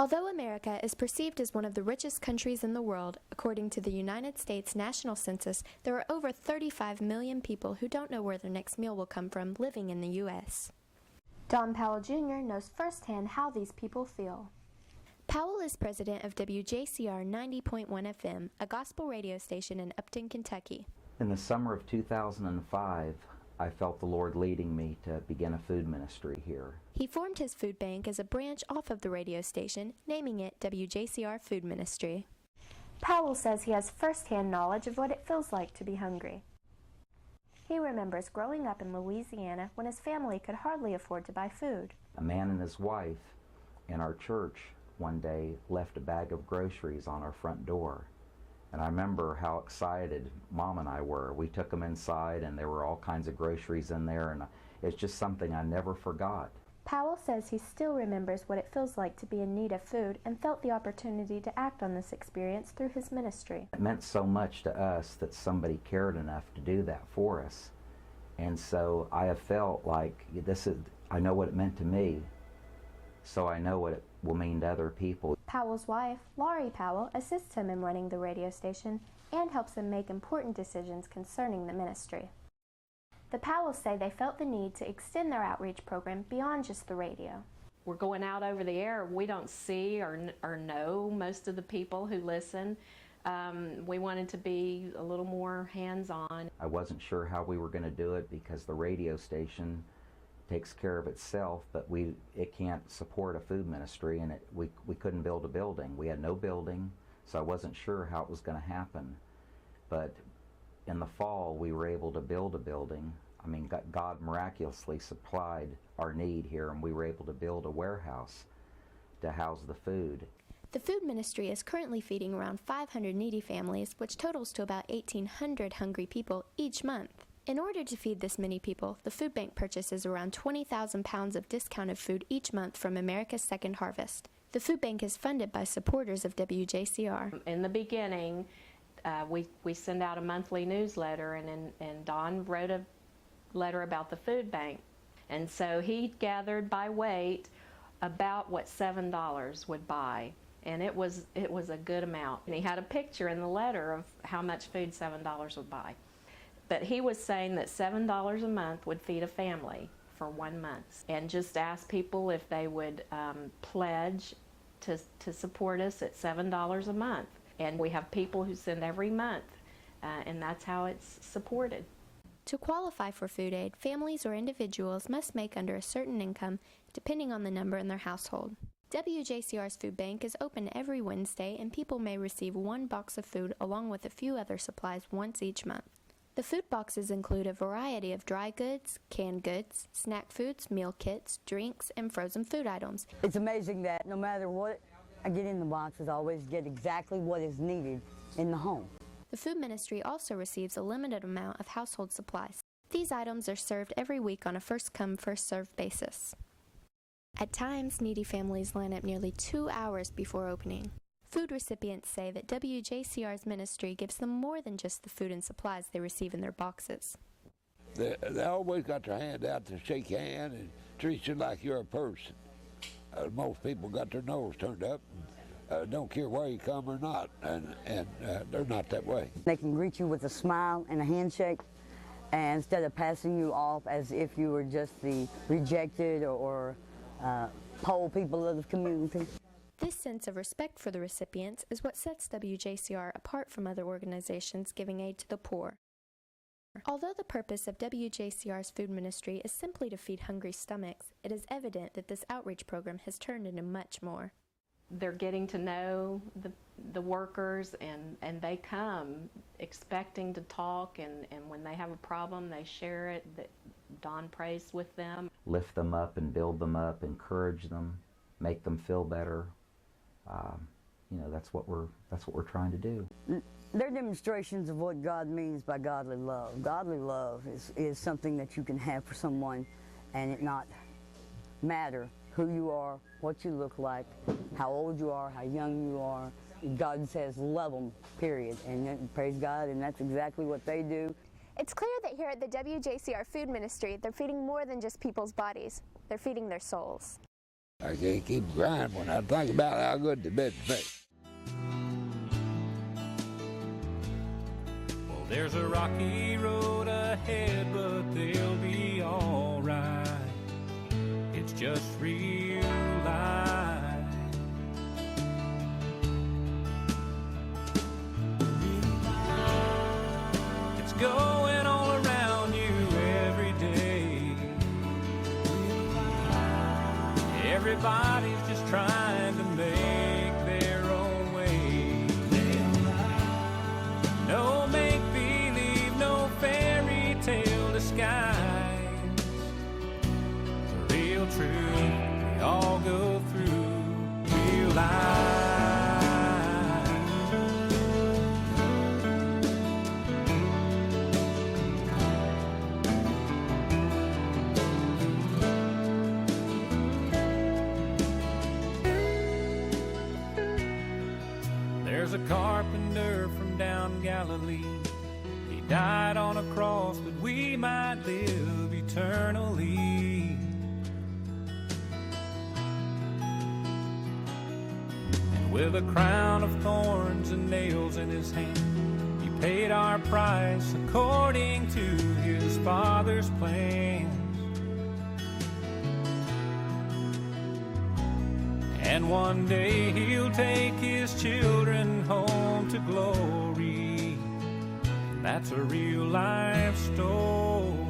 Although America is perceived as one of the richest countries in the world, according to the United States National Census, there are over 35 million people who don't know where their next meal will come from living in the U.S. Don Powell Jr. knows firsthand how these people feel. Powell is president of WJCR 90.1 FM, a gospel radio station in Upton, Kentucky. In the summer of 2005, I felt the Lord leading me to begin a food ministry here. He formed his food bank as a branch off of the radio station, naming it WJCR Food Ministry. Powell says he has firsthand knowledge of what it feels like to be hungry. He remembers growing up in Louisiana when his family could hardly afford to buy food. A man and his wife in our church one day left a bag of groceries on our front door. And I remember how excited Mom and I were. We took them inside and there were all kinds of groceries in there, and it's just something I never forgot. Powell says he still remembers what it feels like to be in need of food and felt the opportunity to act on this experience through his ministry. It meant so much to us that somebody cared enough to do that for us. And so I have felt like I know what it meant to me, so I know what it will mean to other people. Powell's wife, Laurie Powell, assists him in running the radio station and helps him make important decisions concerning the ministry. The Powells say they felt the need to extend their outreach program beyond just the radio. We're going out over the air. We don't see or know most of the people who listen. We wanted to be a little more hands-on. I wasn't sure how we were going to do it because the radio station takes care of itself, but it can't support a food ministry, and we couldn't build a building. We had no building, so I wasn't sure how it was going to happen. But in the fall, we were able to build a building. I mean, God miraculously supplied our need here, and we were able to build a warehouse to house the food. The food ministry is currently feeding around 500 needy families, which totals to about 1,800 hungry people each month. In order to feed this many people, the food bank purchases around 20,000 pounds of discounted food each month from America's Second Harvest. The food bank is funded by supporters of WJCR. In the beginning, we send out a monthly newsletter, and Don wrote a letter about the food bank. And so he gathered by weight about what $7 would buy. And it was a good amount. And he had a picture in the letter of how much food $7 would buy. But he was saying that $7 a month would feed a family for 1 month. And just asked people if they would pledge to support us at $7 a month. And we have people who send every month, and that's how it's supported. To qualify for food aid, families or individuals must make under a certain income, depending on the number in their household. WJCR's food bank is open every Wednesday, and people may receive 1 box of food along with a few other supplies once each month. The food boxes include a variety of dry goods, canned goods, snack foods, meal kits, drinks, and frozen food items. It's amazing that no matter what I get in the boxes, I always get exactly what is needed in the home. The food ministry also receives a limited amount of household supplies. These items are served every week on a first-come, first-served basis. At times, needy families line up nearly 2 hours before opening. Food recipients say that WJCR's ministry gives them more than just the food and supplies they receive in their boxes. They always got their hand out to shake your hand and treat you like you're a person. Most people got their nose turned up and don't care where you come or not, and they're not that way. They can greet you with a smile and a handshake, and instead of passing you off as if you were just the rejected or poor people of the community. This sense of respect for the recipients is what sets WJCR apart from other organizations giving aid to the poor. Although the purpose of WJCR's food ministry is simply to feed hungry stomachs, it is evident that this outreach program has turned into much more. They're getting to know the workers, and they come expecting to talk, and when they have a problem, they share it. Don prays with them. Lift them up and build them up, encourage them, make them feel better. That's what we're trying to do. They're demonstrations of what God means by godly love. Godly love is something that you can have for someone and it not matter who you are, what you look like, how old you are, how young you are. God says love them, period. And praise God, and that's exactly what they do. It's clear that here at the WJCR Food Ministry, they're feeding more than just people's bodies. They're feeding their souls. I can't keep crying when I think about how good they've been to me. Well, there's a rocky road ahead, but they'll be all right. It's just real life. It's going all around you every day. Everybody's just trying to make their own way. No make-believe, no fairy tale disguise. The real truth, we all go through real life. There's a carpenter from down Galilee. He died on a cross that we might live eternally. And with a crown of thorns and nails in his hand, he paid our price according to his Father's plans. And one day he'll take his children home to glory. That's a real life story.